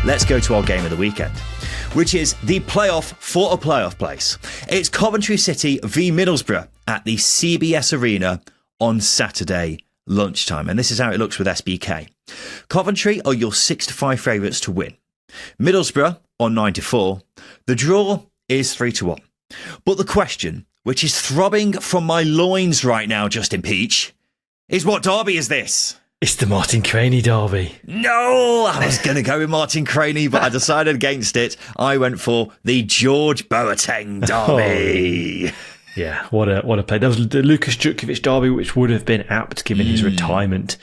let's go to our game of the weekend, which is the playoff for a playoff place. It's Coventry City v Middlesbrough at the CBS Arena on Saturday lunchtime. And this is how it looks with SBK. Coventry are your 6-5 favourites to win. Middlesbrough on 9-4. The draw is 3-1. But the question, which is throbbing from my loins right now, Justin Peach, is what derby is this? It's the Martin Craney derby. No, I was going to go with Martin Craney, but I decided against it. I went for the George Boateng derby. Oh. Yeah, what a play. That was the Lucas Djukovic derby, which would have been apt given his retirement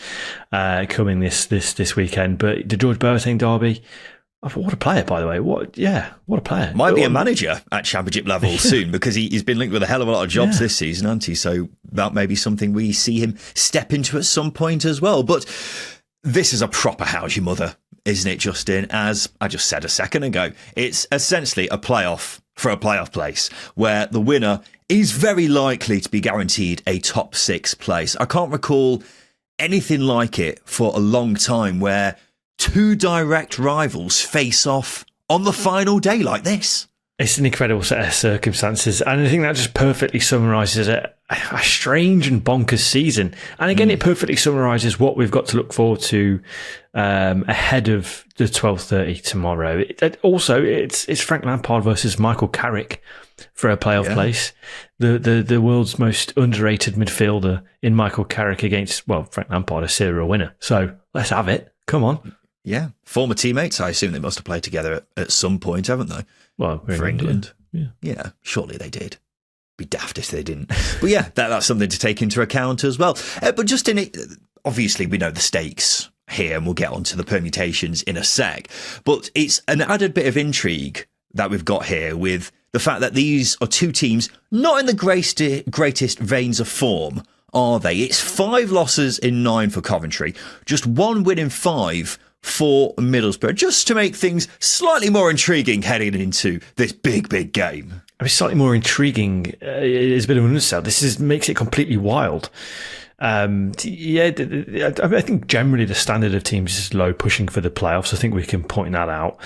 coming this weekend. But the George Boateng derby, what a player, by the way. What a player. Might be a manager at championship level soon, because he's been linked with a hell of a lot of jobs this season, hasn't he? So that may be something we see him step into at some point as well. But this is a proper how's your mother, isn't it, Justin? As I just said a second ago, it's essentially a playoff for a playoff place where the winner is very likely to be guaranteed a top 6 place. I can't recall anything like it for a long time where two direct rivals face off on the final day like this. It's an incredible set of circumstances, and I think that just perfectly summarises a strange and bonkers season. And again, it perfectly summarises what we've got to look forward to ahead of the 12:30 tomorrow. It's Frank Lampard versus Michael Carrick for a playoff place. The world's most underrated midfielder in Michael Carrick against, Frank Lampard, a serial winner. So let's have it. Come on. Yeah, former teammates. I assume they must have played together at some point, haven't they? Well, for England. Yeah, surely they did. Be daft if they didn't. But yeah, that's something to take into account as well. But just in it, obviously we know the stakes here, and we'll get onto the permutations in a sec. But it's an added bit of intrigue that we've got here with the fact that these are two teams not in the greatest veins of form, are they? It's 5 losses in 9 for Coventry, just 1 win in 5 for Middlesbrough, just to make things slightly more intriguing heading into this big game. I mean, slightly more intriguing is a bit of an undersell. This makes it completely wild. I think generally the standard of teams is low, pushing for the playoffs. I think we can point that out.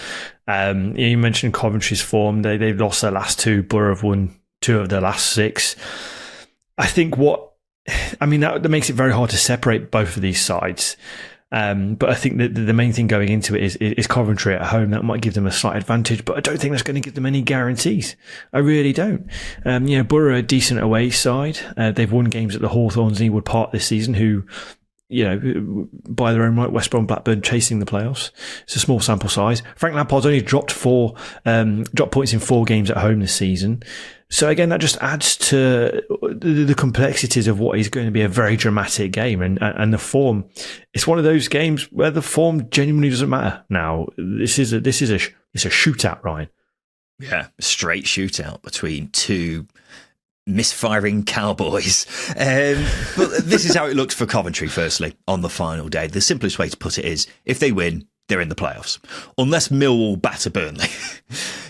You mentioned Coventry's form. They've lost their last 2. Borough have won 2 of their last 6. I think that makes it very hard to separate both of these sides. But I think that the main thing going into it is Coventry at home. That might give them a slight advantage, but I don't think that's going to give them any guarantees. I really don't. Borough are a decent away side. They've won games at the Hawthorns and Ewood Park this season, who, by their own right, West Brom, Blackburn chasing the playoffs. It's a small sample size. Frank Lampard's only dropped points in 4 games at home this season. So again, that just adds to the complexities of what is going to be a very dramatic game, and the form. It's one of those games where the form genuinely doesn't matter now. This is a shootout, Ryan. Yeah, straight shootout between 2 misfiring cowboys. But this is how it looks for Coventry. Firstly, on the final day, the simplest way to put it is if they win, they're in the playoffs, unless Millwall batter Burnley.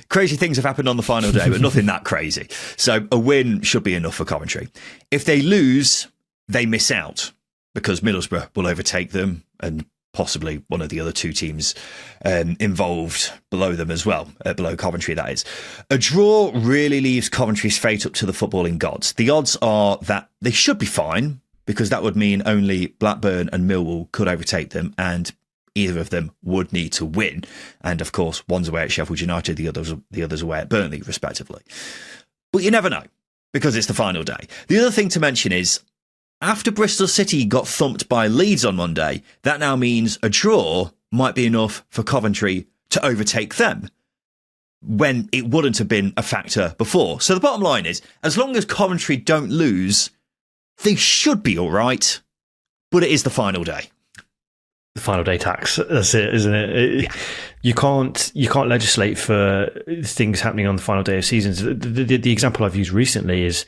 Crazy things have happened on the final day, but nothing that crazy. So a win should be enough for Coventry. If they lose, they miss out because Middlesbrough will overtake them and possibly one of the other 2 teams involved below them as well, below Coventry, that is. A draw really leaves Coventry's fate up to the footballing gods. The odds are that they should be fine, because that would mean only Blackburn and Millwall could overtake them, and either of them would need to win. And of course, one's away at Sheffield United, the other's away at Burnley, respectively. But you never know, because it's the final day. The other thing to mention is, after Bristol City got thumped by Leeds on Monday, that now means a draw might be enough for Coventry to overtake them, when it wouldn't have been a factor before. So the bottom line is, as long as Coventry don't lose, they should be all right. But it is the final day. The final day tax. That's it, isn't it? You can't legislate for things happening on the final day of seasons. The example I've used recently is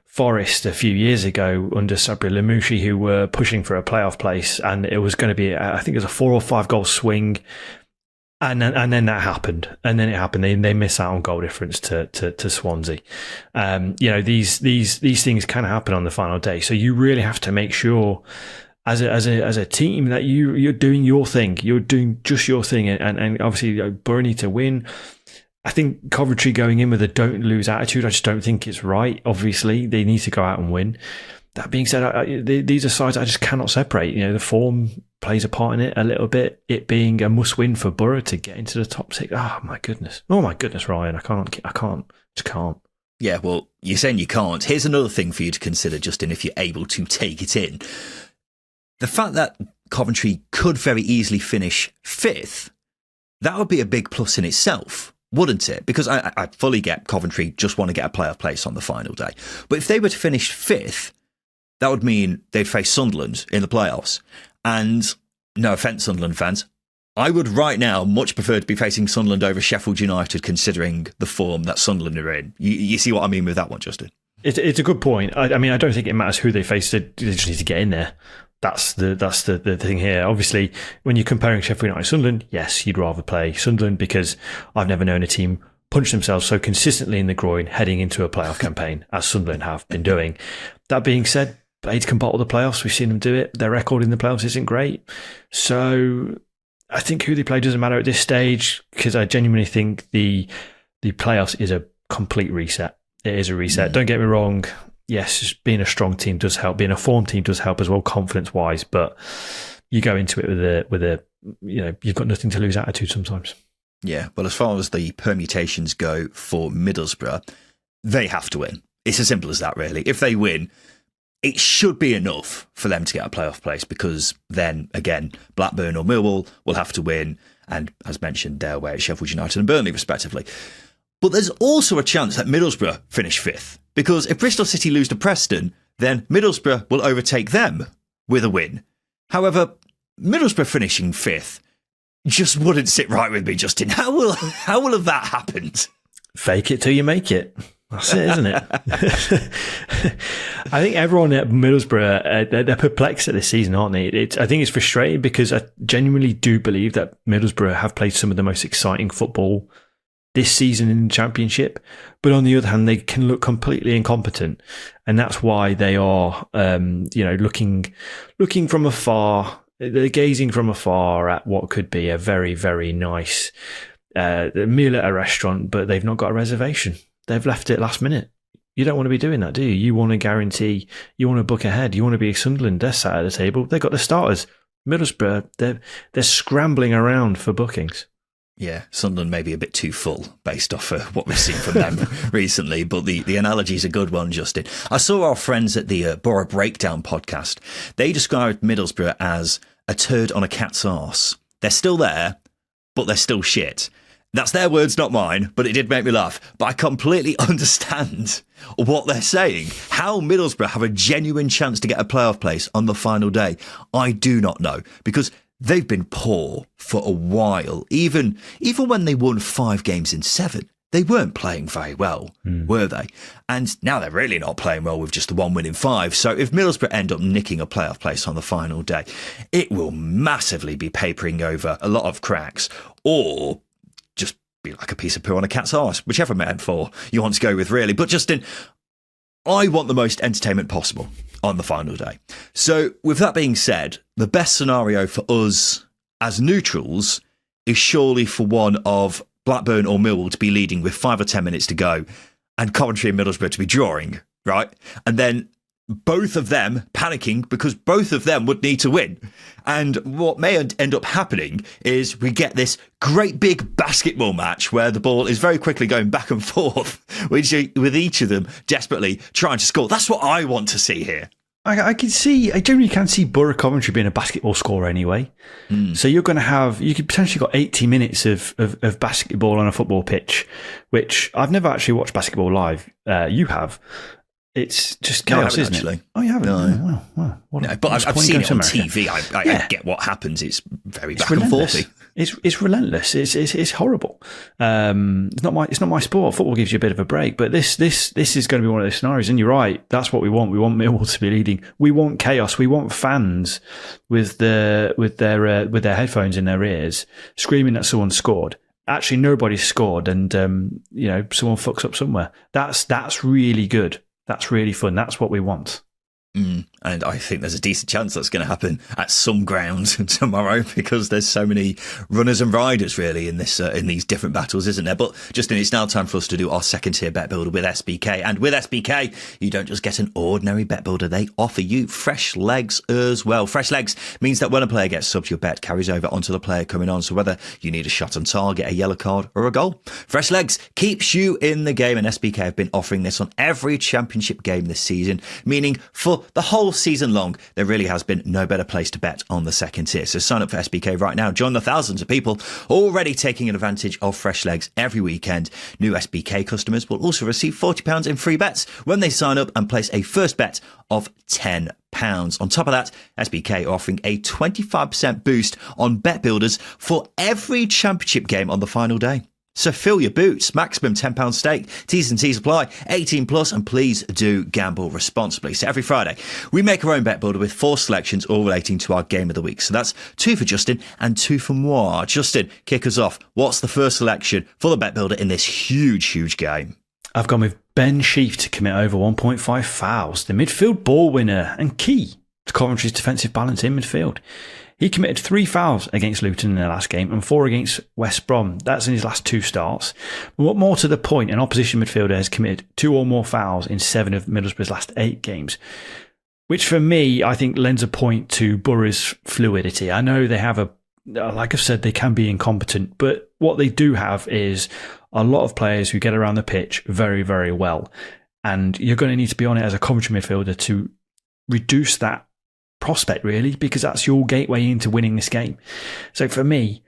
Forest a few years ago under Sabri Lamouchi, who were pushing for a playoff place, and it was going to be, I think it was a 4 or 5 goal swing. And then that happened. And then it happened. They miss out on goal difference to Swansea. These things can happen on the final day. So you really have to make sure as a team that you're doing your thing. You're doing just your thing, and obviously Borough need to win. I think Coventry going in with a don't lose attitude, I just don't think it's right. Obviously, they need to go out and win. That being said, these are sides I just cannot separate. The form plays a part in it a little bit. It being a must-win for Borough to get into the top 6. Oh my goodness, Ryan, I just can't. Yeah, well, you're saying you can't. Here's another thing for you to consider, Justin, if you're able to take it in. The fact that Coventry could very easily finish 5th, that would be a big plus in itself, wouldn't it? Because I fully get Coventry just want to get a playoff place on the final day. But if they were to finish 5th, that would mean they'd face Sunderland in the playoffs. And no offence, Sunderland fans, I would right now much prefer to be facing Sunderland over Sheffield United, considering the form that Sunderland are in. You see what I mean with that one, Justin? It's a good point. I mean, I don't think it matters who they face. They just need to get in there. That's the thing here. Obviously, when you're comparing Sheffield United and Sunderland, yes, you'd rather play Sunderland because I've never known a team punch themselves so consistently in the groin heading into a playoff campaign as Sunderland have been doing. That being said, Blades can bottle the playoffs. We've seen them do it. Their record in the playoffs isn't great. So I think who they play doesn't matter at this stage, because I genuinely think the playoffs is a complete reset. It is a reset. Don't get me wrong. Yes, being a strong team does help. Being a form team does help as well, confidence-wise. But you go into it with a you've got nothing to lose attitude sometimes. Yeah, well, as far as the permutations go for Middlesbrough, they have to win. It's as simple as that, really. If they win, it should be enough for them to get a playoff place, because then, again, Blackburn or Millwall will have to win. And as mentioned, they're away at Sheffield United and Burnley, respectively. But there's also a chance that Middlesbrough finish 5th, because if Bristol City lose to Preston, then Middlesbrough will overtake them with a win. However, Middlesbrough finishing 5th just wouldn't sit right with me, Justin. How will have that happened? Fake it till you make it. That's it, isn't it? I think everyone at Middlesbrough, they're perplexed at this season, aren't they? I think it's frustrating because I genuinely do believe that Middlesbrough have played some of the most exciting football this season in the Championship. But on the other hand, they can look completely incompetent. And that's why they are, looking from afar. They're gazing from afar at what could be a very, very nice meal at a restaurant, but they've not got a reservation. They've left it last minute. You don't want to be doing that, do you? You want to guarantee, you want to book ahead. You want to be Sunderland. They're sat at the table. They've got the starters. Middlesbrough, they're scrambling around for bookings. Yeah, Sunderland may be a bit too full based off what we've seen from them recently, but the analogy is a good one, Justin. I saw our friends at the Borough Breakdown podcast. They described Middlesbrough as a turd on a cat's arse. They're still there, but they're still shit. That's their words, not mine, but it did make me laugh. But I completely understand what they're saying. How Middlesbrough have a genuine chance to get a playoff place on the final day, I do not know, because they've been poor for a while. Even when they won 5 games in 7, they weren't playing very well, were they? And now they're really not playing well with just the 1 win in 5. So if Middlesbrough end up nicking a playoff place on the final day, it will massively be papering over a lot of cracks, or just be like a piece of poo on a cat's arse, whichever metaphor you want to go with, really. But Justin, I want the most entertainment possible on the final day. So with that being said, the best scenario for us as neutrals is surely for one of Blackburn or Millwall to be leading with 5 or 10 minutes to go, and Coventry and Middlesbrough to be drawing, right? And then both of them panicking because both of them would need to win. And what may end up happening is we get this great big basketball match where the ball is very quickly going back and forth, with each of them desperately trying to score. That's what I want to see here. I generally can see Borough Coventry being a basketball scorer anyway. So you could potentially got 80 minutes of basketball on a football pitch, which I've never actually watched basketball live. You have. It's just chaos, isn't actually. It? Oh, you haven't? No. Wow. No, but I've seen it on TV. I get what happens. It's very back and forthy. It's relentless. It's horrible. It's not my sport. Football gives you a bit of a break, but this is going to be one of those scenarios. And you're right. That's what we want. We want Millwall to be leading. We want chaos. We want fans with their headphones in their ears screaming that someone scored. Actually, nobody's scored, and someone fucks up somewhere. That's really good. That's really fun. That's what we want. And I think there's a decent chance that's going to happen at some ground tomorrow, because there's so many runners and riders really in these different battles, isn't there? But Justin, it's now time for us to do our second tier bet builder with SBK. And with SBK, you don't just get an ordinary bet builder, they offer you fresh legs as well. Fresh legs means that when a player gets subbed, your bet carries over onto the player coming on. So whether you need a shot on target, a yellow card or a goal, fresh legs keeps you in the game. And SBK have been offering this on every championship game this season, meaning for the whole season long, there really has been no better place to bet on the second tier. So sign up for SBK right now. Join the thousands of people already taking advantage of fresh legs every weekend. New SBK customers will also receive £40 in free bets when they sign up and place a first bet of £10. On top of that, SBK are offering a 25% boost on bet builders for every championship game on the final day. So fill your boots, maximum £10 stake, T's and C's apply, 18 plus, and please do gamble responsibly. So every Friday, we make our own bet builder with 4 selections all relating to our game of the week. So that's 2 for Justin and 2 for moi. Justin, kick us off. What's the first selection for the bet builder in this huge game? I've gone with Ben Sheaf to commit over 1.5 fouls, the midfield ball winner and key to Coventry's defensive balance in midfield. He committed 3 fouls against Luton in their last game and 4 against West Brom. That's in his last 2 starts. But what more to the point, an opposition midfielder has committed 2 or more fouls in 7 of Middlesbrough's last 8 games, which for me, I think lends a point to Borough's fluidity. I know they have like I've said, they can be incompetent, but what they do have is a lot of players who get around the pitch very, very well. And you're going to need to be on it as a Coventry midfielder to reduce that prospect, really, because that's your gateway into winning this game. So for me,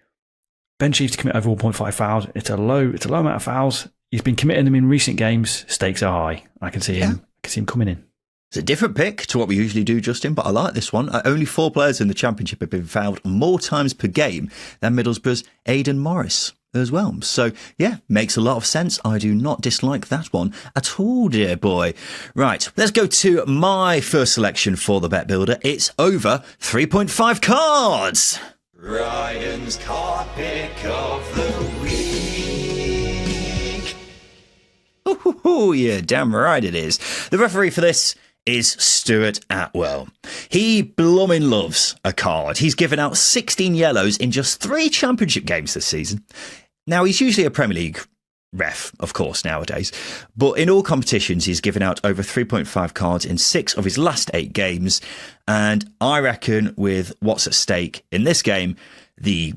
Ben Sheaf to commit over 1.5 fouls, it's a low amount of fouls. He's been committing them in recent games. Stakes are high. I can see him coming in. It's a different pick to what we usually do, Justin, but I like this one. Only 4 players in the Championship have been fouled more times per game than Middlesbrough's Aidan Morris as well. So, yeah, makes a lot of sense. I do not dislike that one at all, dear boy. Right, let's go to my first selection for the bet builder. It's over 3.5 cards. Ryan's card pick of the week. Oh, yeah, damn right it is. The referee for this is Stuart Atwell. He blooming loves a card. He's given out 16 yellows in just 3 championship games this season. Now, he's usually a Premier League ref, of course, nowadays, but in all competitions, he's given out over 3.5 cards in 6 of his last 8 games. And I reckon with what's at stake in this game, the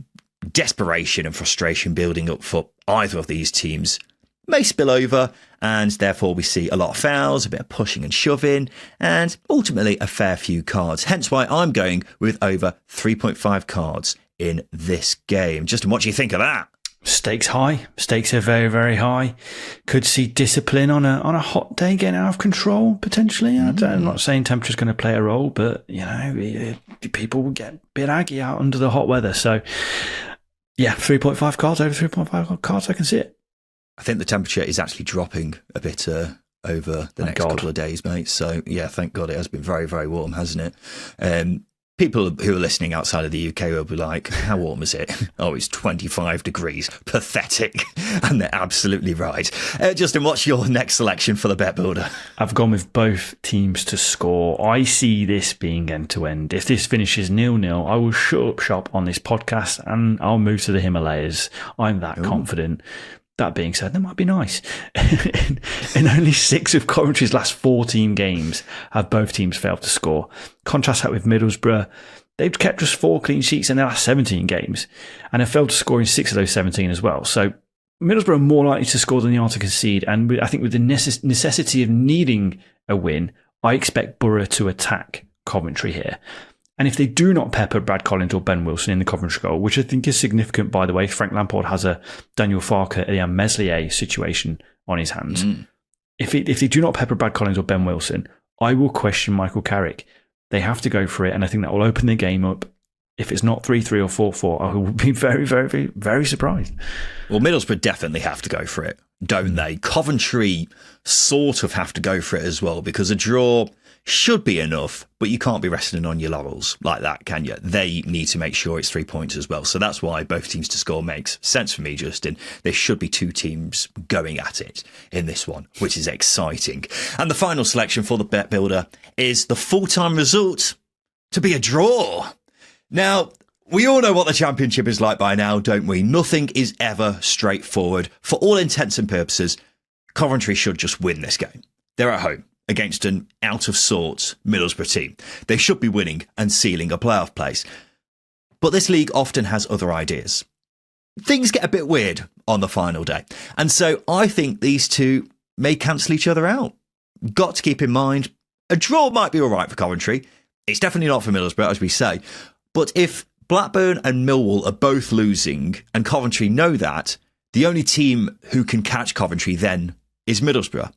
desperation and frustration building up for either of these teams may spill over, and therefore we see a lot of fouls, a bit of pushing and shoving, and ultimately a fair few cards. Hence why I'm going with over 3.5 cards in this game. Justin, what do you think of that? Stakes high. Stakes are very, very high. Could see discipline on a hot day getting out of control, potentially. I'm not saying temperature's going to play a role, but, you know, people will get a bit aggy out under the hot weather. So, yeah, 3.5 cards, over 3.5 cards, I can see it. I think the temperature is actually dropping a bit over the next couple of days, mate. So, yeah, thank God it has been very, very warm, hasn't it? People who are listening outside of the UK will be like, how warm is it? Oh, it's 25 degrees. Pathetic. And they're absolutely right. Justin, what's your next selection for the bet builder? I've gone with both teams to score. I see this being end-to-end. If this finishes 0-0, I will shut up shop on this podcast and I'll move to the Himalayas. I'm that confident. That being said, that might be nice. In only 6 of Coventry's last 14 games have both teams failed to score. Contrast that with Middlesbrough. They've kept just 4 clean sheets in their last 17 games and have failed to score in 6 of those 17 as well. So Middlesbrough are more likely to score than they are to concede. And I think with the necessity of needing a win, I expect Borough to attack Coventry here. And if they do not pepper Brad Collins or Ben Wilson in the Coventry goal, which I think is significant, by the way, Frank Lampard has a Daniel Farke, Ian Meslier situation on his hands. If they do not pepper Brad Collins or Ben Wilson, I will question Michael Carrick. They have to go for it, and I think that will open the game up. If it's not 3-3 or 4-4, I will be very, very, very, very surprised. Well, Middlesbrough definitely have to go for it, don't they? Coventry sort of have to go for it as well, because a draw should be enough, but you can't be resting on your laurels like that, can you? They need to make sure it's 3 points as well. So that's why both teams to score makes sense for me, Justin. There should be 2 teams going at it in this one, which is exciting. And the final selection for the bet builder is the full-time result to be a draw. Now, we all know what the Championship is like by now, don't we? Nothing is ever straightforward. For all intents and purposes, Coventry should just win this game. They're at home against an out-of-sorts Middlesbrough team. They should be winning and sealing a playoff place. But this league often has other ideas. Things get a bit weird on the final day. And so I think these two may cancel each other out. Got to keep in mind, a draw might be all right for Coventry. It's definitely not for Middlesbrough, as we say. But if Blackburn and Millwall are both losing and Coventry know that, the only team who can catch Coventry then is Middlesbrough.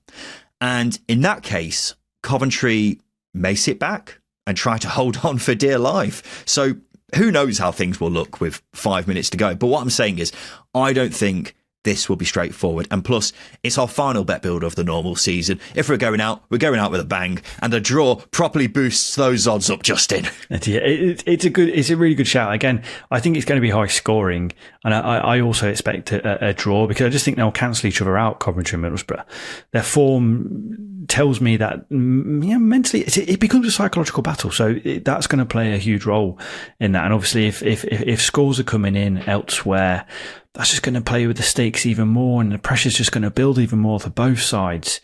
And in that case, Coventry may sit back and try to hold on for dear life. So who knows how things will look with 5 minutes to go. But what I'm saying is, I don't think this will be straightforward. And plus, it's our final bet builder of the normal season. If we're going out with a bang, and a draw properly boosts those odds up, Justin. It's a really good shout. Again, I think it's going to be high scoring, and I also expect a draw, because I just think they'll cancel each other out, Coventry and Middlesbrough. Their form tells me that mentally it becomes a psychological battle, so that's going to play a huge role in that. And obviously, if scores are coming in elsewhere, that's just going to play with the stakes even more, and the pressure's just going to build even more for both sides.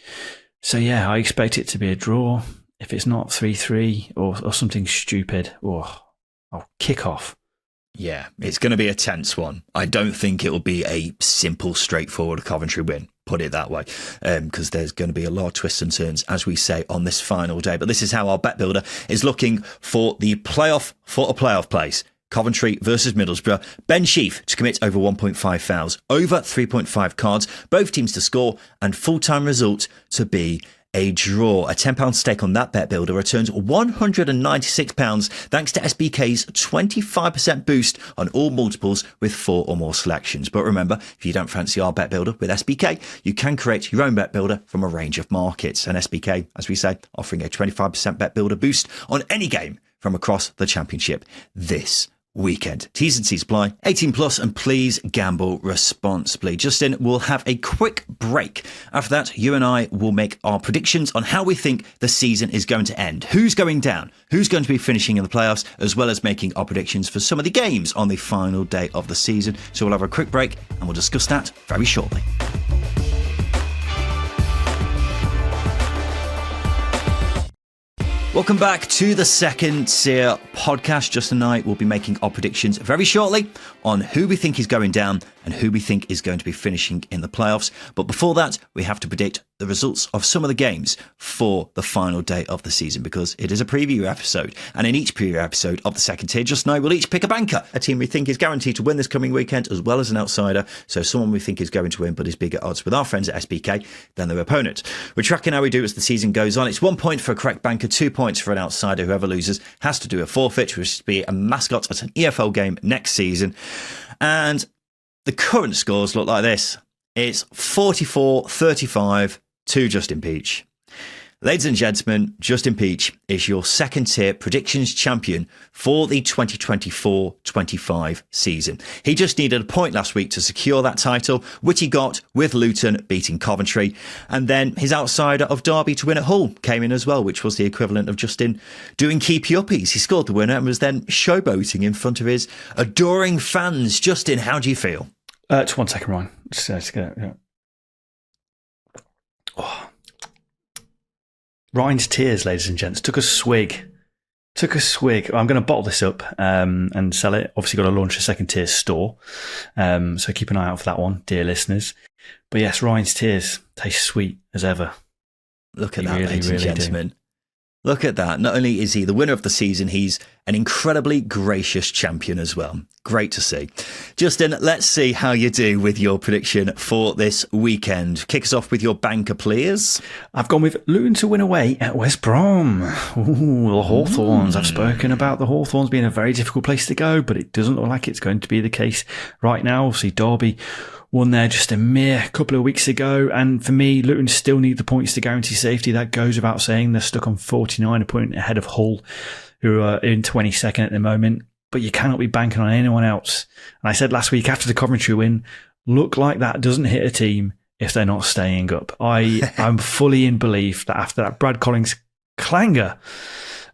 So yeah, I expect it to be a draw. If it's not 3-3 or something stupid, I'll kick off. Yeah, it's going to be a tense one. I don't think it will be a simple, straightforward Coventry win, put it that way, because there's going to be a lot of twists and turns, as we say, on this final day. But this is how our bet builder is looking for the playoff place. Coventry versus Middlesbrough. Ben Sheaf to commit over 1.5 fouls, over 3.5 cards, both teams to score, and full-time result to be a draw. A £10 stake on that bet builder returns £196 thanks to SBK's 25% boost on all multiples with 4 or more selections. But remember, if you don't fancy our bet builder with SBK, you can create your own bet builder from a range of markets. And SBK, as we say, offering a 25% bet builder boost on any game from across the Championship this weekend. T's and C's apply. 18 plus, and please gamble responsibly. Justin, we'll have a quick break. After that, you and I will make our predictions on how we think the season is going to end. Who's going down? Who's going to be finishing in the playoffs? As well as making our predictions for some of the games on the final day of the season. So we'll have a quick break and we'll discuss that very shortly. Welcome back to the Second Tier podcast. Justin and I will be making our predictions very shortly on who we think is going down and who we think is going to be finishing in the playoffs. But before that, we have to predict the results of some of the games for the final day of the season, because it is a preview episode. And in each preview episode of the Second Tier, Justin and I will each pick a banker, a team we think is guaranteed to win this coming weekend, as well as an outsider. So someone we think is going to win, but is bigger odds with our friends at SBK than their opponent. We're tracking how we do as the season goes on. It's 1 point for a correct banker, 2 points for an outsider. Whoever loses has to do a forfeit, which will be a mascot at an EFL game next season. And the current scores look like this. It's 44-35 to Justin Peach. Ladies and gentlemen, Justin Peach is your second tier predictions champion for the 2024-25 season. He just needed a point last week to secure that title, which he got with Luton beating Coventry. And then his outsider of Derby to win at Hull came in as well, which was the equivalent of Justin doing keepy uppies. He scored the winner and was then showboating in front of his adoring fans. Justin, how do you feel? Just 1 second, Ryan. Just get it, yeah. Oh. Ryan's tears, ladies and gents, took a swig. I'm going to bottle this up and sell it. Obviously got to launch a second tier store. So keep an eye out for that one, dear listeners. But yes, Ryan's tears taste sweet as ever. Look at that, ladies and gentlemen. Look at that. Not only is he the winner of the season, he's an incredibly gracious champion as well. Great to see. Justin, let's see how you do with your prediction for this weekend. Kick us off with your banker, please. I've gone with Luton to win away at West Brom. Ooh, the Hawthorns. I've spoken about the Hawthorns being a very difficult place to go, but it doesn't look like it's going to be the case right now. Obviously, Derby won there just a mere couple of weeks ago. And for me, Luton still need the points to guarantee safety. That goes without saying. They're stuck on 49, a point ahead of Hull, who are in 22nd at the moment. But you cannot be banking on anyone else. And I said last week after the Coventry win, look like that doesn't hit a team if they're not staying up. I'm fully in belief that after that Brad Collins clanger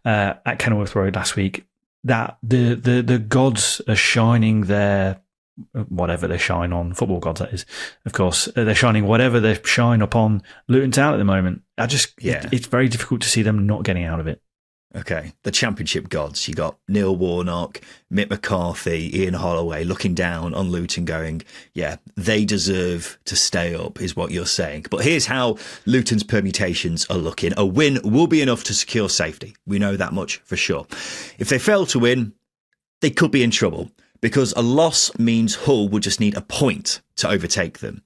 at Kenilworth Road last week, that the gods are shining their whatever they shine on, football gods that is, of course, they're shining whatever they shine upon Luton Town at the moment. It's very difficult to see them not getting out of it. Okay, the championship gods. You got Neil Warnock, Mick McCarthy, Ian Holloway looking down on Luton going, yeah, they deserve to stay up is what you're saying. But here's how Luton's permutations are looking. A win will be enough to secure safety. We know that much for sure. If they fail to win, they could be in trouble because a loss means Hull would just need a point to overtake them.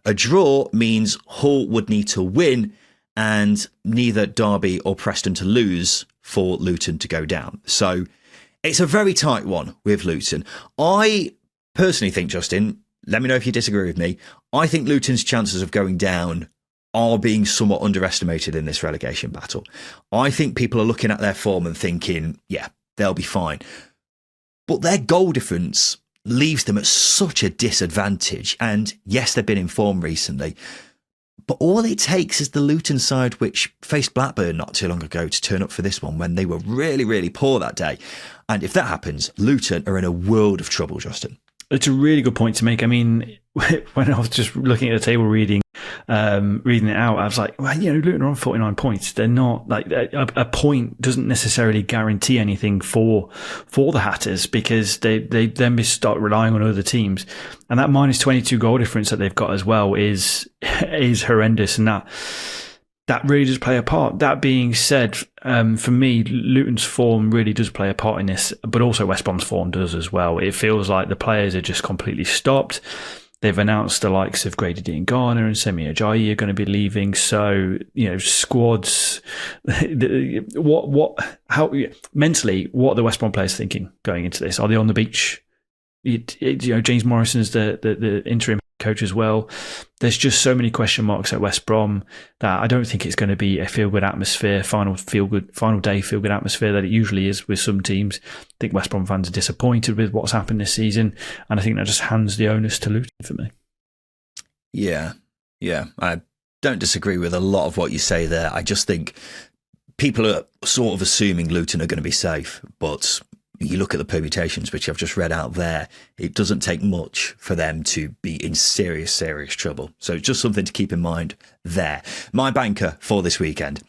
A draw means Hull would need to win and neither Derby or Preston to lose for Luton to go down. So it's a very tight one with Luton. I personally think, Justin, let me know if you disagree with me, I think Luton's chances of going down are being somewhat underestimated in this relegation battle. I think people are looking at their form and thinking, yeah, they'll be fine. But their goal difference leaves them at such a disadvantage. And yes, they've been in form recently. But all it takes is the Luton side, which faced Blackburn not too long ago, to turn up for this one when they were really, really poor that day. And if that happens, Luton are in a world of trouble, Justin. It's a really good point to make. I mean, when I was just looking at the table reading it out, I was like, well, Luton are on 49 points. They're not like a point doesn't necessarily guarantee anything for the Hatters because they then start relying on other teams. And that minus 22 goal difference that they've got as well is horrendous. And that really does play a part. That being said, for me, Luton's form really does play a part in this, but also West Brom's form does as well. It feels like the players are just completely stopped. They've announced the likes of Grady Dean Garner and Semi Ajayi are going to be leaving. So, squads, mentally, what are the West Brom players thinking going into this? Are they on the beach? James Morrison's the interim coach as well. There's just so many question marks at West Brom that I don't think it's going to be a feel-good atmosphere, final day feel-good atmosphere that it usually is with some teams. I think West Brom fans are disappointed with what's happened this season, and I think that just hands the onus to Luton for me. Yeah. I don't disagree with a lot of what you say there. I just think people are sort of assuming Luton are going to be safe, but you look at the permutations, which I've just read out there, it doesn't take much for them to be in serious, serious trouble. So just something to keep in mind there. My banker for this weekend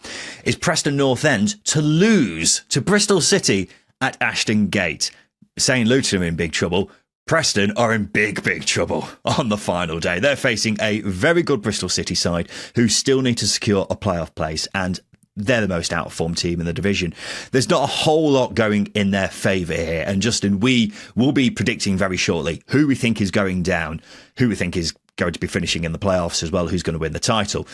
is Preston North End to lose to Bristol City at Ashton Gate. Saying Luton are in big trouble, Preston are in big, big trouble on the final day. They're facing a very good Bristol City side who still need to secure a playoff place, and they're the most out-of-form team in the division. There's not a whole lot going in their favour here. And Justin, we will be predicting very shortly who we think is going down, who we think is going to be finishing in the playoffs as well, who's going to win the title.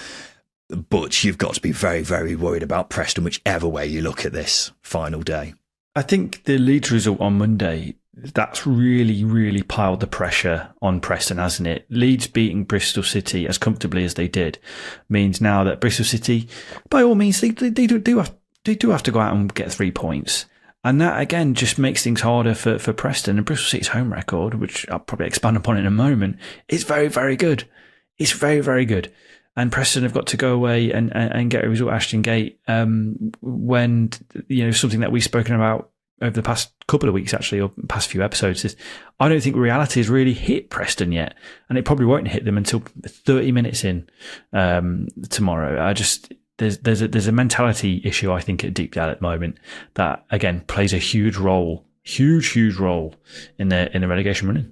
But you've got to be very, very worried about Preston, whichever way you look at this final day. I think the Leeds result on Monday, that's really, really piled the pressure on Preston, hasn't it? Leeds beating Bristol City as comfortably as they did means now that Bristol City, by all means, they do have to go out and get 3 points. And that, again, just makes things harder for Preston. And Bristol City's home record, which I'll probably expand upon in a moment, is very, very good. It's very, very good. And Preston have got to go away and get a result at Ashton Gate when, something that we've spoken about over the past couple of weeks, actually, or past few episodes, is I don't think reality has really hit Preston yet. And it probably won't hit them until 30 minutes in tomorrow. There's a mentality issue, I think, at deep down at the moment that, again, plays a huge role in the relegation running.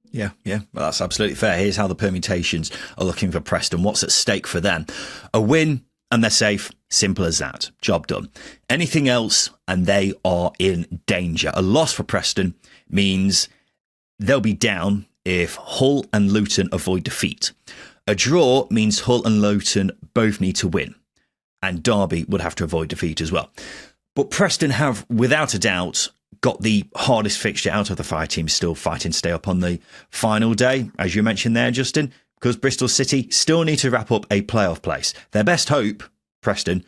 Yeah. Well, that's absolutely fair. Here's how the permutations are looking for Preston. What's at stake for them? A win and they're safe. Simple as that. Job done. Anything else and they are in danger. A loss for Preston means they'll be down if Hull and Luton avoid defeat. A draw means Hull and Luton both need to win, and Derby would have to avoid defeat as well. But Preston have, without a doubt, got the hardest fixture out of the 5 teams still fighting to stay up on the final day, as you mentioned there, Justin, because Bristol City still need to wrap up a playoff place. Their best hope, Preston,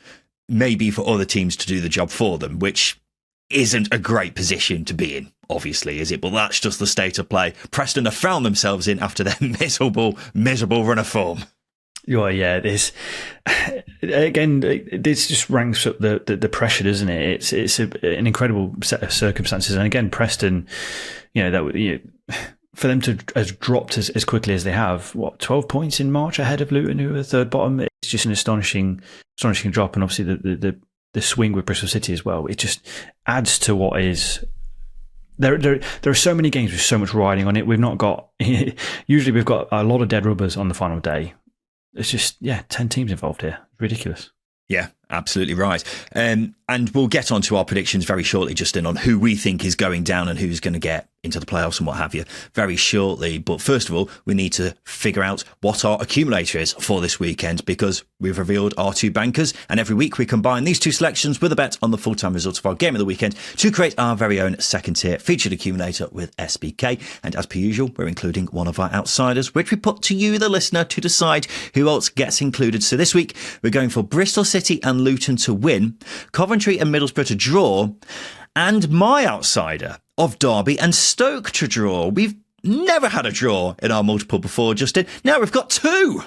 may be for other teams to do the job for them, which isn't a great position to be in, obviously, is it? But that's just the state of play Preston have found themselves in after their miserable run of form. Yeah, this again. This just ranks up the pressure, doesn't it? It's an incredible set of circumstances, and again, Preston, for them to have dropped as quickly as they have, 12 points in March ahead of Luton, who are third bottom. It's just an astonishing drop, and obviously the swing with Bristol City as well. It just adds to what is. There are so many games with so much riding on it. We've not got. Usually, we've got a lot of dead rubbers on the final day. It's just, 10 teams involved here. Ridiculous. Yeah, absolutely right. And we'll get on to our predictions very shortly, Justin, on who we think is going down and who's going to get into the playoffs and what have you very shortly. But first of all, we need to figure out what our accumulator is for this weekend, because we've revealed our 2 bankers. And every week we combine these 2 selections with a bet on the full-time results of our game of the weekend to create our very own second tier featured accumulator with SBK. And as per usual, we're including one of our outsiders, which we put to you, the listener, to decide who else gets included. So this week, we're going for Bristol City and Luton to win, Coventry and Middlesbrough to draw, and my outsider of Derby and Stoke to draw. We've never had a draw in our multiple before, Justin. Now we've got 2.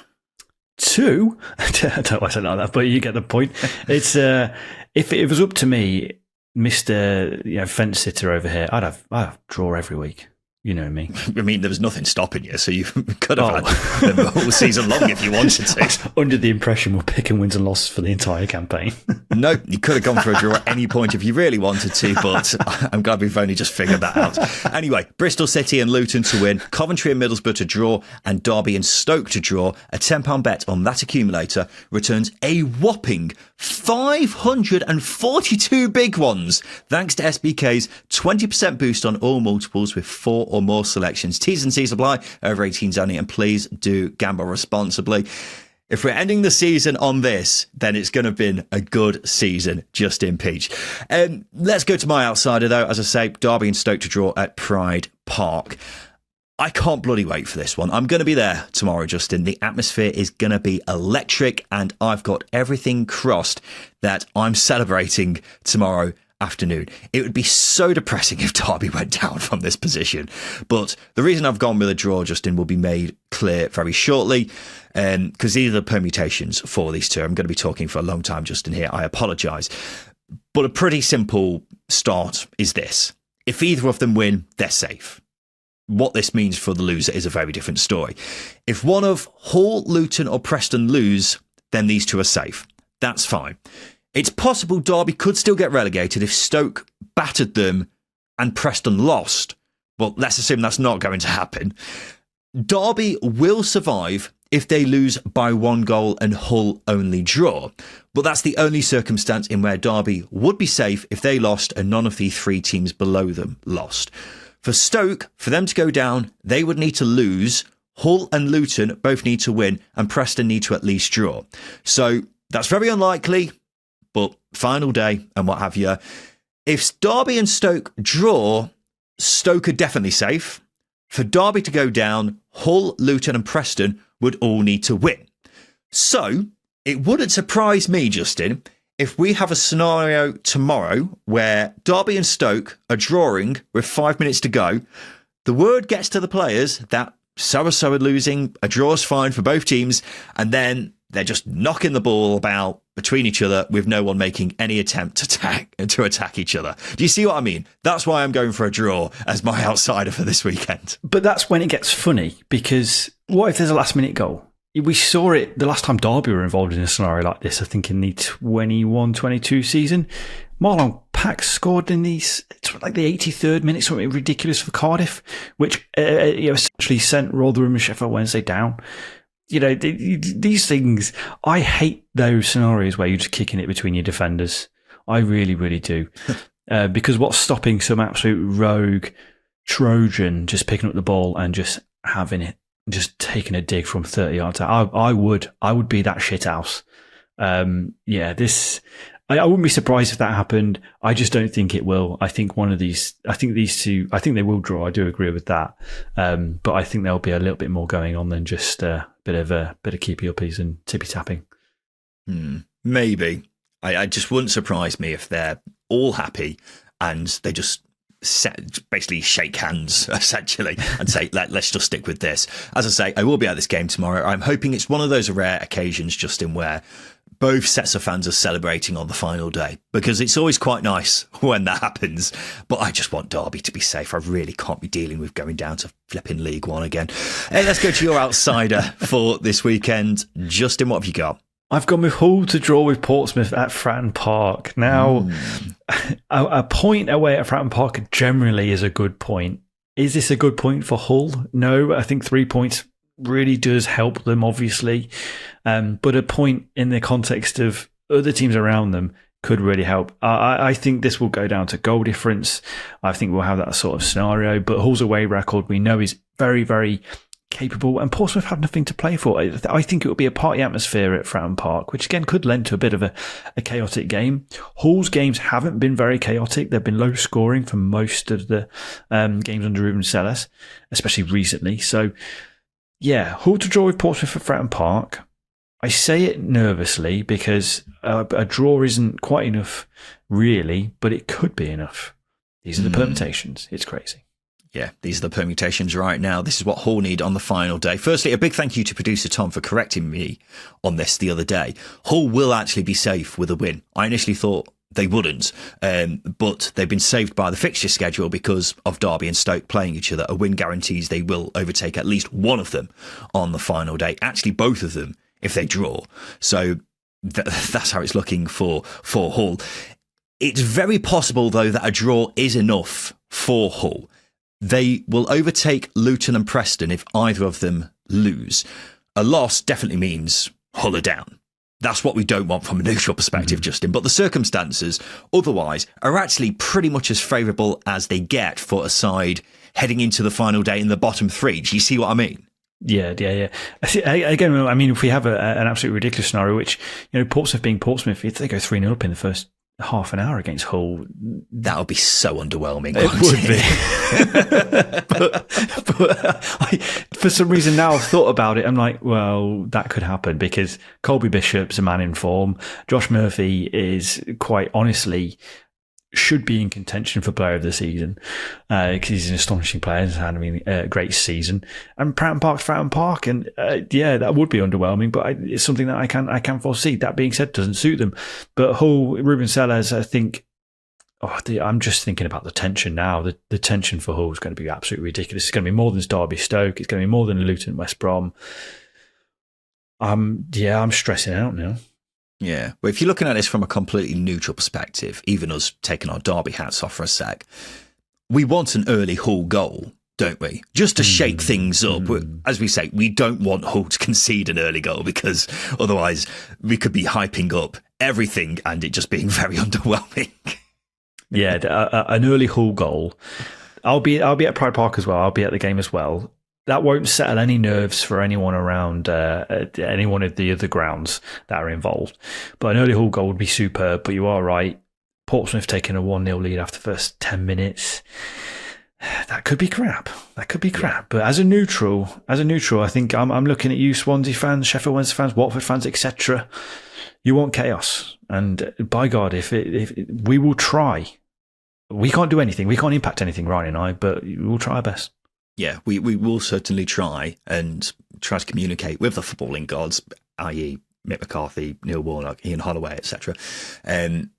2? I don't know why I said like that, but you get the point. It's if it was up to me, Mr. Fence sitter over here, I'd have draw every week. You know me. I mean, there was nothing stopping you, so you could have had the whole season long if you wanted to. I was under the impression we're picking wins and losses for the entire campaign. No, you could have gone for a draw at any point if you really wanted to, but I'm glad we've only just figured that out. Anyway, Bristol City and Luton to win, Coventry and Middlesbrough to draw, and Derby and Stoke to draw. A £10 bet on that accumulator returns a whopping 542 big ones, thanks to SBK's 20% boost on all multiples with 4 or more selections. T's and C's apply, over 18s only, and please do gamble responsibly. If we're ending the season on this, then it's going to have been a good season, Justin Peach. Let's go to my outsider, though. As I say, Derby and Stoke to draw at Pride Park. I can't bloody wait for this one. I'm going to be there tomorrow, Justin. The atmosphere is going to be electric, and I've got everything crossed that I'm celebrating tomorrow afternoon. It would be so depressing if Derby went down from this position. But the reason I've gone with a draw, Justin, will be made clear very shortly, because these are the permutations for these 2. I'm going to be talking for a long time, Justin, here. I apologise. But a pretty simple start is this. If either of them win, they're safe. What this means for the loser is a very different story. If one of Hull, Luton or Preston lose, then these 2 are safe. That's fine. It's possible Derby could still get relegated if Stoke battered them and Preston lost. Well, let's assume that's not going to happen. Derby will survive if they lose by 1 goal and Hull only draw. But that's the only circumstance in where Derby would be safe if they lost and none of the 3 teams below them lost. For Stoke, for them to go down, they would need to lose. Hull and Luton both need to win, and Preston need to at least draw. So that's very unlikely, but final day and what have you. If Derby and Stoke draw, Stoke are definitely safe. For Derby to go down, Hull, Luton and Preston would all need to win. So it wouldn't surprise me, Justin, if we have a scenario tomorrow where Derby and Stoke are drawing with 5 minutes to go, the word gets to the players that so-and-so are losing, a draw's fine for both teams, and then they're just knocking the ball about between each other with no one making any attempt to attack each other. Do you see what I mean? That's why I'm going for a draw as my outsider for this weekend. But that's when it gets funny, because what if there's a last-minute goal? We saw it the last time Derby were involved in a scenario like this, I think in the 21-22 season. Marlon Pack scored in the 83rd minute, something ridiculous for Cardiff, which essentially sent Rotherham and Sheffield Wednesday down. These things, I hate those scenarios where you're just kicking it between your defenders. I really, really do. Because what's stopping some absolute rogue Trojan just picking up the ball and just having it, just taking a dig from 30 yards out. I would be that shithouse. I wouldn't be surprised if that happened. I just don't think it will. I think these two, I think they will draw. I do agree with that. But I think there'll be a little bit more going on than just a bit of keepy uppies and tippy tapping. Maybe. I just wouldn't surprise me if they're all happy and they just basically shake hands essentially and say, let's just stick with this. As I say, I will be at this game tomorrow. I'm hoping it's one of those rare occasions, Justin, where both sets of fans are celebrating on the final day, because it's always quite nice when that happens. But I just want Derby to be safe. I really can't be dealing with going down to flipping League One again. Hey, let's go to your outsider for this weekend. Justin, what have you got? I've gone with Hull to draw with Portsmouth at Fratton Park. Now, a point away at Fratton Park generally is a good point. Is this a good point for Hull? No, I think 3 points really does help them, obviously. But a point in the context of other teams around them could really help. I think this will go down to goal difference. I think we'll have that sort of scenario. But Hull's away record, we know, is very, very capable, and Portsmouth have nothing to play for. I think it will be a party atmosphere at Fratton Park, which again could lend to a bit of a chaotic game. Hull's games haven't been very chaotic. They've been low scoring for most of the games under Ruben Selles, especially recently. So yeah, Hull to draw with Portsmouth at Fratton Park. I say it nervously because a draw isn't quite enough really, but it could be enough. These are the permutations. It's crazy. Yeah, these are the permutations right now. This is what Hull need on the final day. Firstly, a big thank you to producer Tom for correcting me on this the other day. Hull will actually be safe with a win. I initially thought they wouldn't, but they've been saved by the fixture schedule because of Derby and Stoke playing each other. A win guarantees they will overtake at least one of them on the final day. Actually, both of them if they draw. So that's how it's looking for Hull. It's very possible, though, that a draw is enough for Hull. They will overtake Luton and Preston if either of them lose. A loss definitely means Hull are down. That's what we don't want from a neutral perspective, Justin. But the circumstances otherwise are actually pretty much as favourable as they get for a side heading into the final day in the bottom three. Do you see what I mean? Yeah. Again, I mean, if we have an absolutely ridiculous scenario, which, Portsmouth being Portsmouth, if they go 3-0 up in the first half an hour against Hull, that would be so underwhelming. It would be. but for some reason now I've thought about it. I'm like, well, that could happen because Colby Bishop's a man in form. Josh Murphy is quite honestly should be in contention for player of the season because he's an astonishing player. He's had a great season. And Fratton Park, and that would be underwhelming, but it's something that I can foresee. That being said, doesn't suit them. But Hull, Ruben Selles, I think. I'm just thinking about the tension now. The tension for Hull is going to be absolutely ridiculous. It's going to be more than Derby Stoke. It's going to be more than Luton West Brom. I'm stressing out now. Yeah, but if you're looking at this from a completely neutral perspective, even us taking our Derby hats off for a sec, we want an early Hull goal, don't we? Just to shake things up. As we say, we don't want Hull to concede an early goal because otherwise we could be hyping up everything and it just being very underwhelming. Yeah, an early Hull goal. I'll be at Pride Park as well. I'll be at the game as well. That won't settle any nerves for anyone around any one of the other grounds that are involved. But an early Hull goal would be superb. But you are right. Portsmouth taking a 1-0 lead after the first 10 minutes. That could be crap. Yeah. But as a neutral, I think I'm looking at you, Swansea fans, Sheffield Wednesday fans, Watford fans, etc. You want chaos, and by God, if we will try. We can't do anything. We can't impact anything, Ryan and I, but we'll try our best. Yeah, we will certainly try to communicate with the footballing gods, i.e. Mick McCarthy, Neil Warnock, Ian Holloway, etc.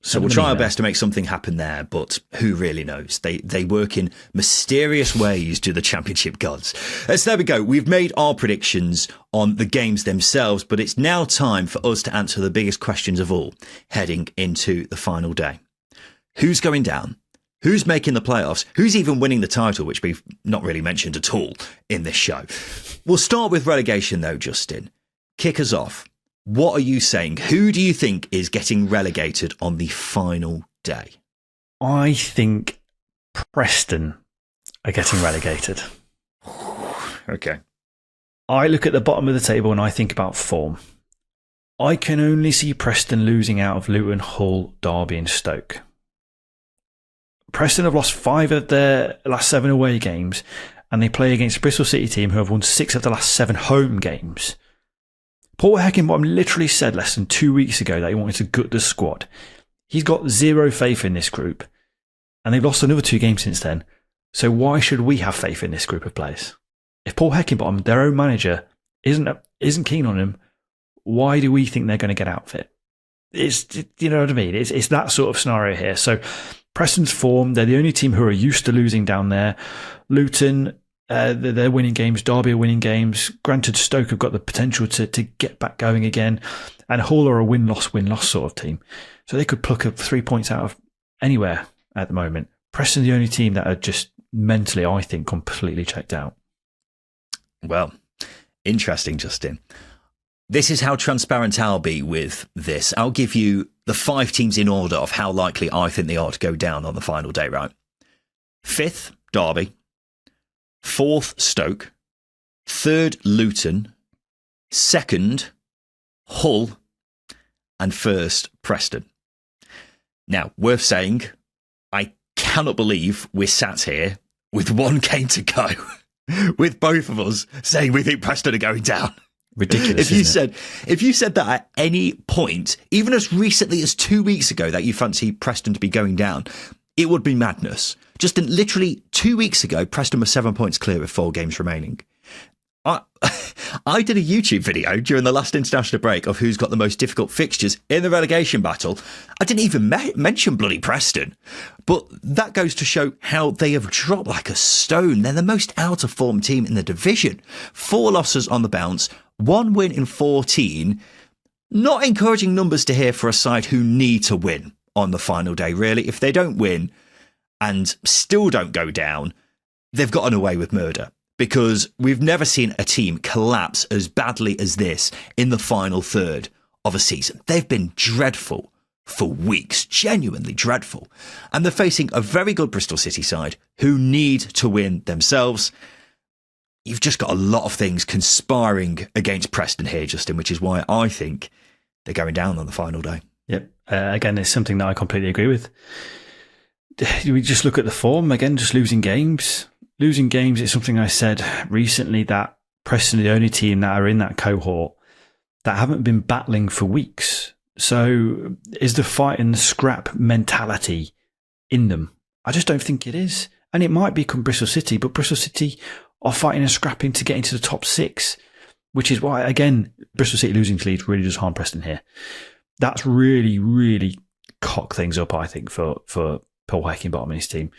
So we'll try our best to make something happen there, but who really knows? They work in mysterious ways, do the Championship gods. So there we go. We've made our predictions on the games themselves, but it's now time for us to answer the biggest questions of all, heading into the final day. Who's going down? Who's making the playoffs? Who's even winning the title, which we've not really mentioned at all in this show? We'll start with relegation, though, Justin. Kick us off. What are you saying? Who do you think is getting relegated on the final day? I think Preston are getting relegated. Okay. I look at the bottom of the table and I think about form. I can only see Preston losing out of Luton, Hull, Derby and Stoke. Preston have lost 5 of their last 7 away games, and they play against a Bristol City team who have won 6 of the last 7 home games. Paul Heckingbottom literally said less than 2 weeks ago that he wanted to gut the squad. He's got zero faith in this group, and they've lost another 2 games since then. So why should we have faith in this group of players? If Paul Heckingbottom, their own manager, isn't keen on him, why do we think they're going to get out of it? It's, you know what I mean? It's that sort of scenario here. So Preston's form, they're the only team who are used to losing down there. Luton, they're winning games. Derby are winning games. Granted, Stoke have got the potential to get back going again. And Hull are a win-loss sort of team. So they could pluck up 3 points out of anywhere at the moment. Preston's the only team that are just mentally, I think, completely checked out. Well, interesting, Justin. This is how transparent I'll be with this. I'll give you the 5 teams in order of how likely I think they are to go down on the final day, right? 5th, Derby. 4th, Stoke. 3rd, Luton. 2nd, Hull. And 1st, Preston. Now, worth saying, I cannot believe we're sat here with 1 game to go, with both of us saying we think Preston are going down. Ridiculous. If you said that at any point, even as recently as 2 weeks ago, that you fancy Preston to be going down, it would be madness. Just literally 2 weeks ago, Preston were 7 points clear with 4 games remaining. I did a YouTube video during the last international break of who's got the most difficult fixtures in the relegation battle. I didn't even mention bloody Preston. But that goes to show how they have dropped like a stone. They're the most out of form team in the division. 4 losses on the bounce, 1 win in 14. Not encouraging numbers to hear for a side who need to win on the final day, really. If they don't win and still don't go down, they've gotten away with murder. Because we've never seen a team collapse as badly as this in the final third of a season. They've been dreadful for weeks, genuinely dreadful. And they're facing a very good Bristol City side who need to win themselves. You've just got a lot of things conspiring against Preston here, Justin, which is why I think they're going down on the final day. Yep. Again, it's something that I completely agree with. We just look at the form, again, just losing games. Losing games is something I said recently, that Preston are the only team that are in that cohort that haven't been battling for weeks. So is the fight and the scrap mentality in them? I just don't think it is. And it might become Bristol City, but Bristol City are fighting and scrapping to get into the top 6, which is why, again, Bristol City losing to Leeds really does harm Preston here. That's really, really cocked things up, I think, for Paul Heckingbottom and his team.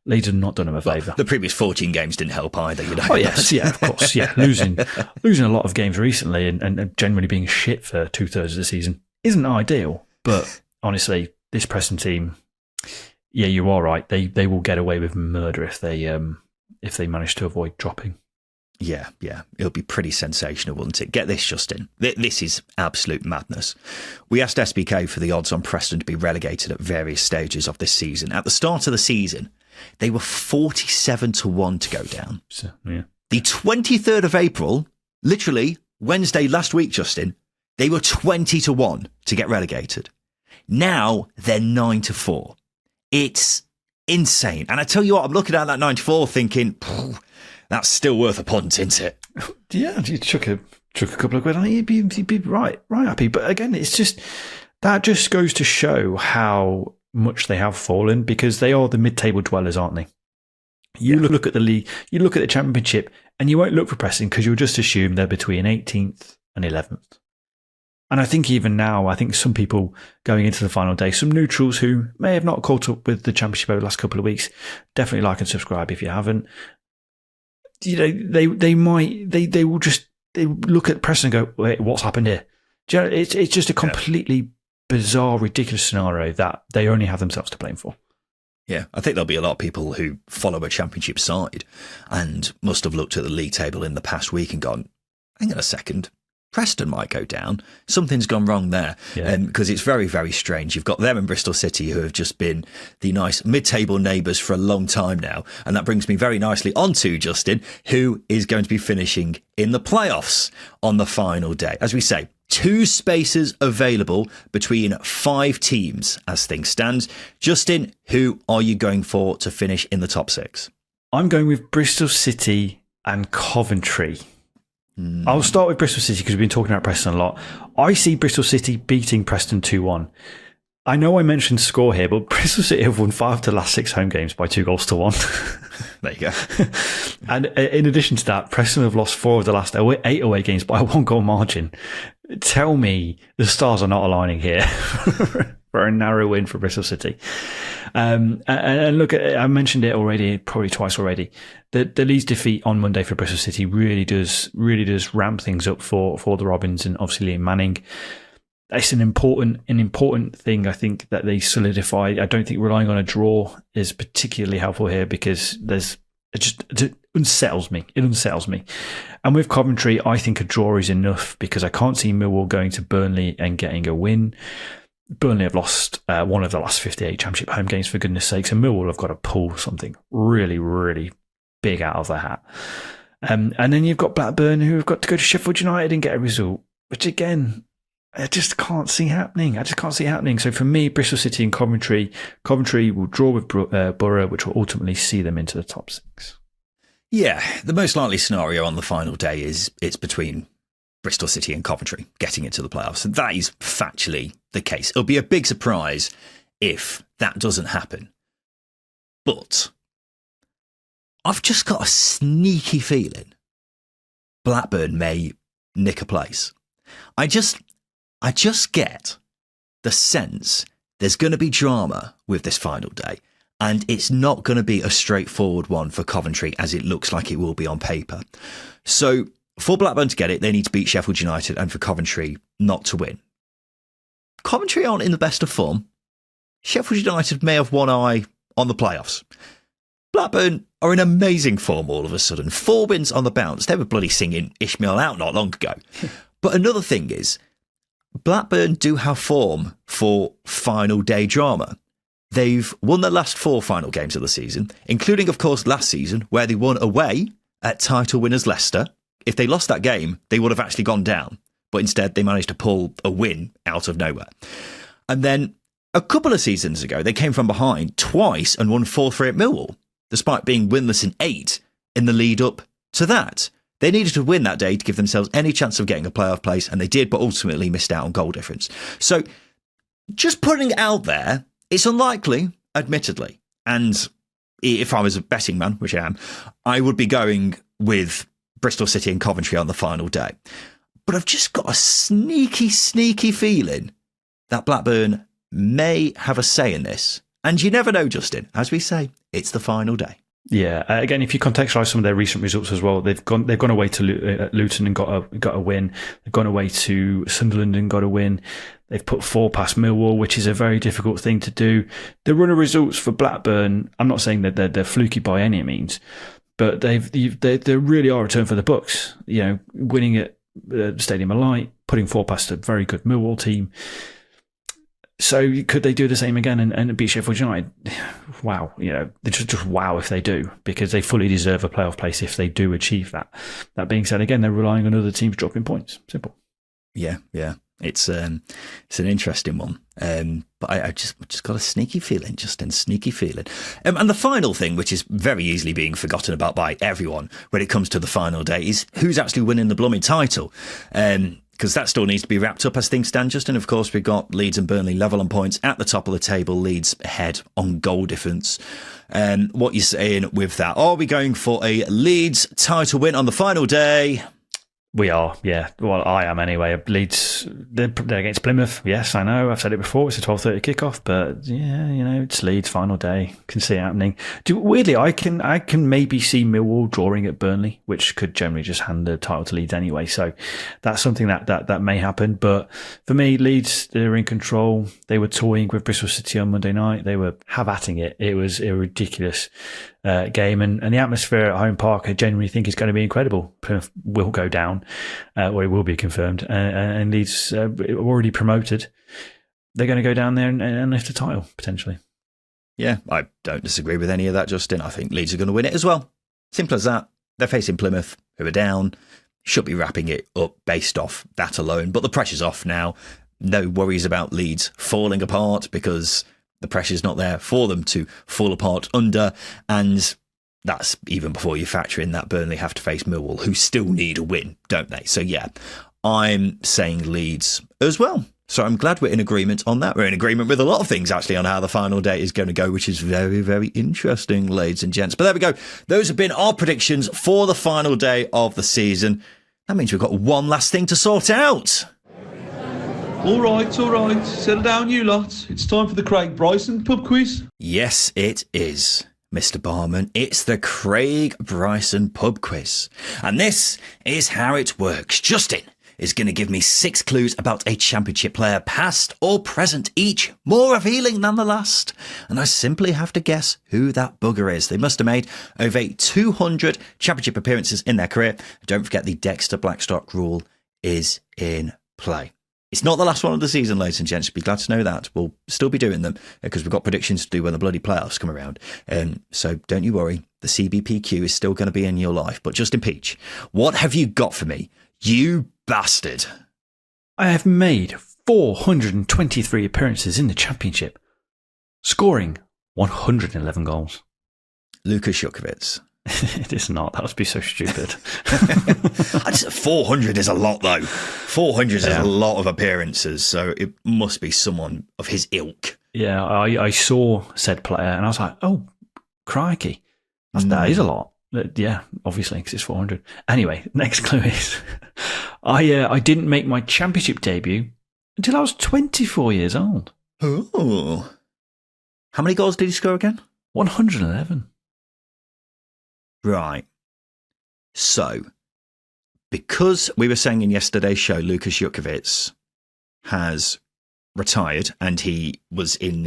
Leeds have not done him a favour. The previous 14 games didn't help either, you know. Oh, yes, yeah, of course, yeah. Losing a lot of games recently and generally being shit for 2/3 of the season isn't ideal. But honestly, this Preston team, yeah, you are right. They will get away with murder if they manage to avoid dropping. Yeah. It'll be pretty sensational, wouldn't it? Get this, Justin. This is absolute madness. We asked SBK for the odds on Preston to be relegated at various stages of this season. At the start of the season, they were 47-1 to go down. So, yeah. The 23rd of April, literally Wednesday last week, Justin, they were 20-1 to get relegated. Now they're 9-4. It's insane. And I tell you what, I'm looking at that 9-4 thinking, that's still worth a punt, isn't it? Yeah, you chuck a couple of quid on it, you'd be right happy. But again, it's just, that just goes to show how much they have fallen, because they are the mid-table dwellers, aren't they? You look at the league, you look at the Championship, and you won't look for Preston because you'll just assume they're between 18th and 11th. And I think even now, I think some people going into the final day, some neutrals who may have not caught up with the Championship over the last couple of weeks, definitely like and subscribe if you haven't. You know, they will look at Preston and go, wait, what's happened here? Do you know, it's just a completely bizarre, ridiculous scenario that they only have themselves to blame for. Yeah, I think there'll be a lot of people who follow a Championship side and must have looked at the league table in the past week and gone, hang on a second, Preston might go down. Something's gone wrong there, because it's very, very strange. You've got them and Bristol City, who have just been the nice mid-table neighbours for a long time now. And that brings me very nicely on to Justin, who is going to be finishing in the playoffs on the final day. As we say, 2 spaces available between 5 teams as things stand. Justin, who are you going for to finish in the top 6? I'm going with Bristol City and Coventry. I'll start with Bristol City because we've been talking about Preston a lot. I see Bristol City beating Preston 2-1. I know I mentioned score here, but Bristol City have won 5 of the last 6 home games by 2-1. There you go. And in addition to that, Preston have lost 4 of the last 8 away games by a 1-goal margin. Tell me the stars are not aligning here for a narrow win for Bristol City. And look, I mentioned it already, probably twice already. The Leeds defeat on Monday for Bristol City really does ramp things up for the Robins and obviously Liam Manning. It's an important thing, I think, that they solidify. I don't think relying on a draw is particularly helpful here because it unsettles me. It unsettles me. And with Coventry, I think a draw is enough because I can't see Millwall going to Burnley and getting a win. Burnley have lost one of the last 58 Championship home games, for goodness sakes, and Millwall have got to pull something really, really big out of their hat. And then you've got Blackburn, who have got to go to Sheffield United and get a result, which again, I just can't see happening. So for me, Bristol City and Coventry will draw with Borough, which will ultimately see them into the top 6. Yeah, the most likely scenario on the final day is it's between Bristol City and Coventry getting into the playoffs. And that is factually the case. It'll be a big surprise if that doesn't happen. But I've just got a sneaky feeling Blackburn may nick a place. I just get the sense there's going to be drama with this final day, and it's not going to be a straightforward one for Coventry as it looks like it will be on paper. So for Blackburn to get it, they need to beat Sheffield United, and for Coventry not to win. Coventry aren't in the best of form. Sheffield United may have one eye on the playoffs. Blackburn are in amazing form all of a sudden. 4 wins on the bounce. They were bloody singing Ishmael out not long ago. But another thing is, Blackburn do have form for final day drama. They've won their last 4 final games of the season, including, of course, last season, where they won away at title winners Leicester. If they lost that game, they would have actually gone down. But instead, they managed to pull a win out of nowhere. And then a couple of seasons ago, they came from behind twice and won 4-3 at Millwall, despite being winless in 8 in the lead up to that. They needed to win that day to give themselves any chance of getting a playoff place, and they did, but ultimately missed out on goal difference. So just putting it out there, it's unlikely, admittedly. And if I was a betting man, which I am, I would be going with Bristol City and Coventry on the final day. But I've just got a sneaky feeling that Blackburn may have a say in this. And you never know, Justin. As we say, it's the final day. Yeah. Again, if you contextualise some of their recent results as well, they've gone away to Luton and got a win. They've gone away to Sunderland and got a win. They've put 4 past Millwall, which is a very difficult thing to do. The run of results for Blackburn, I'm not saying that they're fluky by any means, but they really are a return for the books. You know, winning at Stadium of Light, putting 4 past a very good Millwall team. So could they do the same again and beat Sheffield United? Wow, you know, just wow if they do, because they fully deserve a playoff place if they do achieve that. That being said, again, they're relying on other teams dropping points. Simple. Yeah. It's an interesting one. But I just got a sneaky feeling, Justin, sneaky feeling. And the final thing, which is very easily being forgotten about by everyone when it comes to the final day, is who's actually winning the blooming title. Because that still needs to be wrapped up as things stand, Justin. Of course, we've got Leeds and Burnley level on points at the top of the table. Leeds ahead on goal difference. What you're saying with that? Are we going for a Leeds title win on the final day? We are, yeah. Well, I am anyway. Leeds, they're against Plymouth. Yes, I know. I've said it before. It's a 12:30 kickoff, but yeah, you know, it's Leeds final day. Can see it happening. Weirdly, I can maybe see Millwall drawing at Burnley, which could generally just hand the title to Leeds anyway. So that's something that may happen. But for me, Leeds, they're in control. They were toying with Bristol City on Monday night. They were have-atting it. It was a ridiculous game, and the atmosphere at Home Park I genuinely think is going to be incredible. Plymouth will go down, or it will be confirmed, and Leeds already promoted. They're going to go down there and lift a title, potentially. Yeah, I don't disagree with any of that, Justin. I think Leeds are going to win it as well. Simple as that. They're facing Plymouth, who are down. Should be wrapping it up based off that alone. But the pressure's off now. No worries about Leeds falling apart because the pressure's not there for them to fall apart under. And that's even before you factor in that Burnley have to face Millwall, who still need a win, don't they? So yeah, I'm saying Leeds as well. So I'm glad we're in agreement on that. We're in agreement with a lot of things, actually, on how the final day is going to go, which is very, very interesting, ladies and gents. But there we go. Those have been our predictions for the final day of the season. That means we've got one last thing to sort out. All right. Settle down, you lot. It's time for the Craig Bryson pub quiz. Yes, it is, Mr. Barman. It's the Craig Bryson pub quiz. And this is how it works. Justin is going to give me 6 clues about a championship player, past or present, each more revealing than the last. And I simply have to guess who that bugger is. They must have made over 200 championship appearances in their career. Don't forget the Dexter Blackstock rule is in play. It's not the last one of the season, ladies and gents. You'll be glad to know that. We'll still be doing them because we've got predictions to do when the bloody playoffs come around. So don't you worry. The CBPQ is still going to be in your life. But Justin Peach, what have you got for me? You bastard. I have made 423 appearances in the Championship, scoring 111 goals. Lukas Jukovic. It is not. That would be so stupid. 400 is a lot, though. 400 is a lot of appearances, so it must be someone of his ilk. Yeah, I saw said player and I was like, oh, crikey. That is a lot. Yeah, obviously, because it's 400. Anyway, next clue is I didn't make my Championship debut until I was 24 years old. Oh. How many goals did he score again? 111. Right. So, because we were saying in yesterday's show, Lukas Jukovic has retired and he was in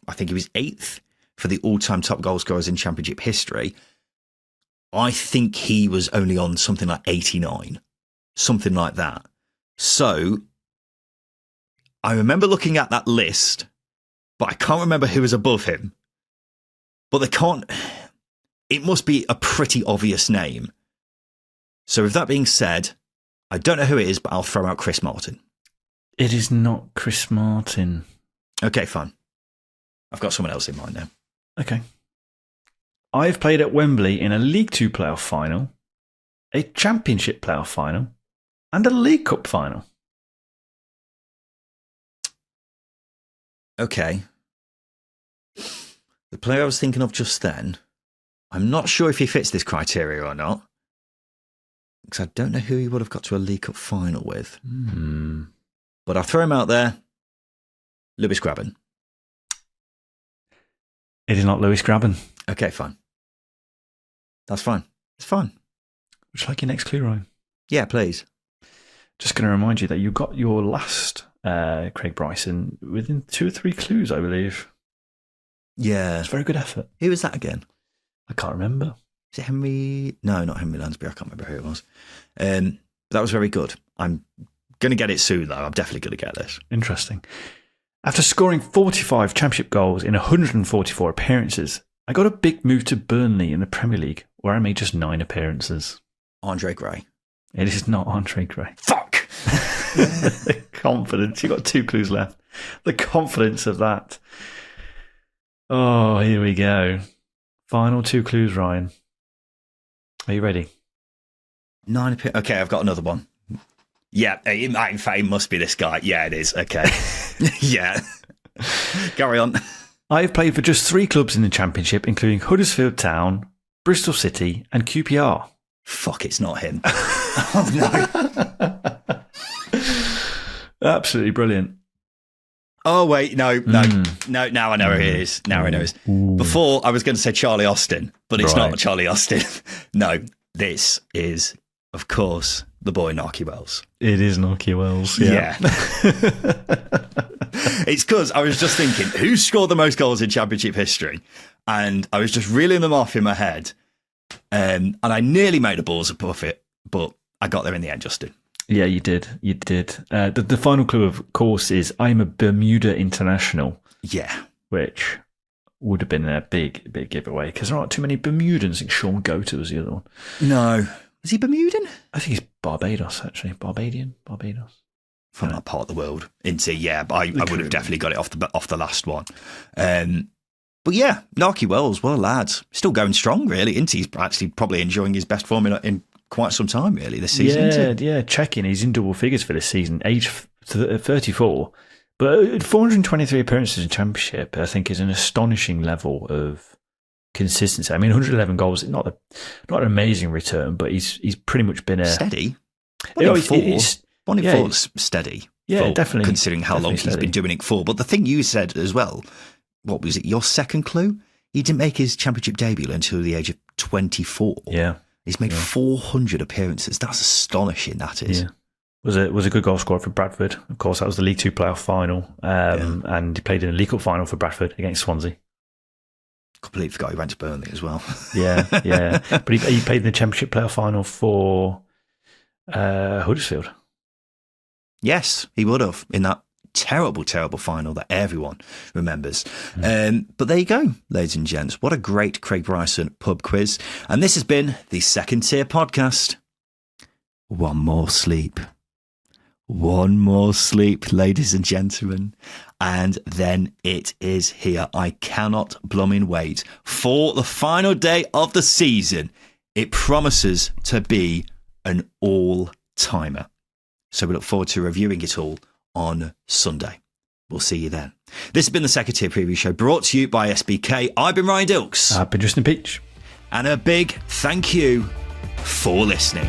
I think he was 8th for the all-time top goal scorers in Championship history. I think he was only on something like 89, something like that. So, I remember looking at that list, but I can't remember who was above him. But it must be a pretty obvious name. So with that being said, I don't know who it is, but I'll throw out Chris Martin. It is not Chris Martin. Okay, fine. I've got someone else in mind now. Okay. I've played at Wembley in a League Two playoff final, a Championship playoff final, and a League Cup final. Okay. The player I was thinking of just then, I'm not sure if he fits this criteria or not, because I don't know who he would have got to a League Cup final with. But I'll throw him out there. Lewis Grabban. It is not Lewis Grabban. Okay, fine. That's fine. It's fine. Would you like your next clue, Ryan? Yeah, please. Just going to remind you that you got your last Craig Bryson within 2 or 3 clues, I believe. Yeah. It's a very good effort. Who was that again? I can't remember. Is it Henry? No, not Henry Lansbury. I can't remember who it was. That was very good. I'm going to get it soon, though. I'm definitely going to get this. Interesting. After scoring 45 Championship goals in 144 appearances, I got a big move to Burnley in the Premier League, where I made just 9 appearances. Andre Gray. It is not Andre Gray. Fuck! The confidence. You've got 2 clues left. The confidence of that. Oh, here we go. Final 2 clues, Ryan. Are you ready? 9 appearances. Okay, I've got another one. Yeah, in fact, it must be this guy. Yeah, it is. Okay. Yeah. Carry on. I have played for just 3 clubs in the Championship, including Huddersfield Town, Bristol City, and QPR. Fuck, it's not him. Oh, no. Absolutely brilliant. Oh, wait, no. Now I know who it is. Now I know it is. Before, I was going to say Charlie Austin, but it's not Charlie Austin. No, this is, of course, the boy Narky Wells. It is Narky Wells, yeah. It's because I was just thinking, who scored the most goals in Championship history? And I was just reeling them off in my head. And I nearly made a balls of but I got there in the end, Justin. Yeah, you did. You did. The final clue, of course, is I'm a Bermuda international. Yeah. Which would have been a big giveaway because there aren't too many Bermudans. I think Sean Goater was the other one. No. Is he Bermudan? I think he's Barbados, actually. Barbados. From that part of the world. But I would have definitely got it off the last one. But yeah, Narky Wells, what a lad. Still going strong, really. He's actually probably enjoying his best form in quite some time, really, this season. Yeah, checking. He's in double figures for this season, age 34. But 423 appearances in Championship, I think, is an astonishing level of consistency. I mean, 111 goals, not an amazing return, but he's pretty much been a... Steady. One in four is steady. Yeah, definitely. Considering how long he's been doing it for. But the thing you said as well, what was it, your second clue? He didn't make his Championship debut until the age of 24. Yeah. He's made 400 appearances. That's astonishing, that is. Yeah. Was a good goal scorer for Bradford. Of course, that was the League Two playoff final. And he played in a League Cup final for Bradford against Swansea. Completely forgot he went to Burnley as well. Yeah. But he played in the Championship playoff final for Huddersfield. Yes, he would have in that terrible final that everyone remembers. But there you go, ladies and gents. What a great Craig Bryson pub quiz. And this has been the Second Tier Podcast. One more sleep, ladies and gentlemen. And then it is here. I cannot blooming wait for the final day of the season. It promises to be an all-timer. So we look forward to reviewing it all on Sunday. We'll see you then. This has been the Second Tier Preview Show, brought to you by SBK. I've been Ryan Dilks. I've been Justin Peach. And a big thank you for listening.